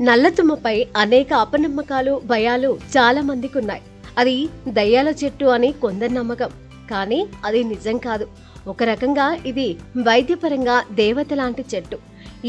నల్లతుమ్మపై అనేక అపనమ్మకాలు భయాలు చాలా మందికి ఉన్నాయి. అది దయ్యాల చెట్టు అని కొందరి నమ్మకం. కానీ అది నిజం కాదు. ఒక రకంగా ఇది వైద్యపరంగా దేవత లాంటి చెట్టు.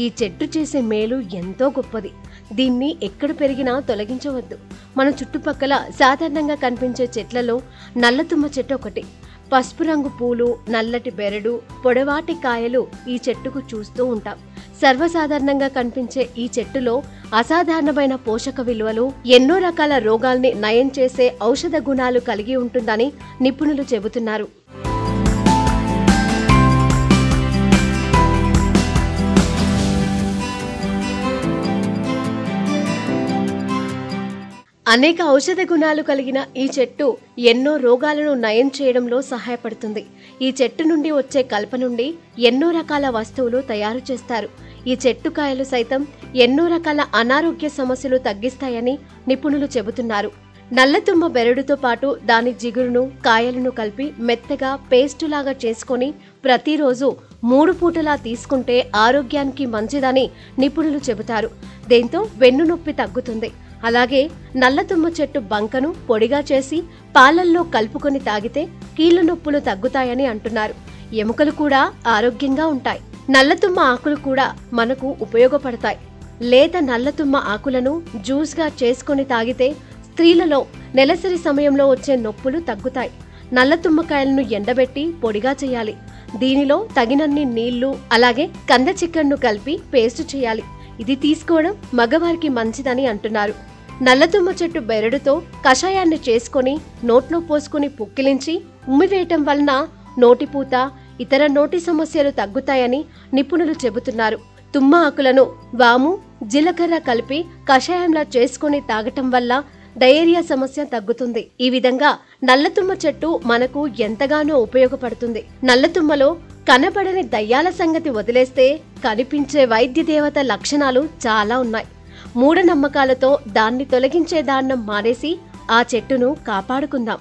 ఈ చెట్టు చేసే మేలు ఎంతో గొప్పది. దీన్ని ఎక్కడ పెరిగినా తొలగించవద్దు. మన చుట్టుపక్కల సాధారణంగా కనిపించే చెట్లలో నల్లతుమ్మ చెట్టు ఒకటి. పసుపు రంగు పూలు, నల్లటి బెరడు, పొడవాటి కాయలు ఈ చెట్టుకు చూస్తూ ఉంటాం. సర్వసాధారణంగా కనిపించే ఈ చెట్టులో అసాధారణమైన పోషక విలువలు, ఎన్నో రకాల రోగాల్ని నయం చేసే ఔషధ గుణాలు కలిగి ఉంటుందని నిపుణులు చెబుతున్నారు. అనేక ఔషధ గుణాలు కలిగిన ఈ చెట్టు ఎన్నో రోగాలను నయం చేయడంలో సహాయపడుతుంది. ఈ చెట్టు నుండి వచ్చే కలప నుండి ఎన్నో రకాల వస్తువులు తయారు చేస్తారు. ఈ చెట్టు కాయలు సైతం ఎన్నో రకాల అనారోగ్య సమస్యలు తగ్గిస్తాయని నిపుణులు చెబుతున్నారు. నల్లతుమ్మ బెరడుతో పాటు దాని జిగురును, కాయలను కలిపి మెత్తగా పేస్టులాగా చేసుకొని ప్రతిరోజు 3 పూటలా తీసుకుంటే ఆరోగ్యానికి మంచిదని నిపుణులు చెబుతారు. దీంతో వెన్ను నొప్పి తగ్గుతుంది. అలాగే నల్లతుమ్మ చెట్టు బంకను పొడిగా చేసి పాలల్లో కలుపుకొని తాగితే కీళ్ల నొప్పులు తగ్గుతాయని అంటున్నారు. ఎముకలు కూడా ఆరోగ్యంగా ఉంటాయి. నల్లతుమ్మ ఆకులు కూడా మనకు ఉపయోగపడతాయి. లేత నల్లతుమ్మ ఆకులను జ్యూస్గా చేసుకొని తాగితే స్త్రీలలో నెలసరి సమయంలో వచ్చే నొప్పులు తగ్గుతాయి. నల్లతుమ్మకాయలను ఎండబెట్టి పొడిగా చేయాలి. దీనిలో తగినన్ని నీళ్లు, అలాగే కంద చిక్కన్ను కలిపి పేస్ట్ చేయాలి. ఇది తీసుకోవడం మగవారికి మంచిదని అంటున్నారు. నల్లతుమ్మ చెట్టు బెరడుతో కషాయాన్ని చేసుకొని నోట్లో పోసుకుని పుక్కిలించి ఉమ్మివేయటం వలన నోటిపూత, ఇతర నోటి సమస్యలు తగ్గుతాయని నిపుణులు చెబుతున్నారు. తుమ్మ ఆకులను వాము, జీలకర్ర కలిపి కషాయంలా చేసుకుని తాగటం వల్ల డయేరియా సమస్య తగ్గుతుంది. ఈ విధంగా నల్లతుమ్మ చెట్టు మనకు ఎంతగానో ఉపయోగపడుతుంది. నల్లతుమ్మలో కనబడని దయ్యాల సంగతి వదిలేస్తే కనిపించే వైద్య దేవత లక్షణాలు చాలా ఉన్నాయి. మూఢనమ్మకాలతో దాన్ని తొలగించే దాన్నం మానేసి ఆ చెట్టును కాపాడుకుందాం.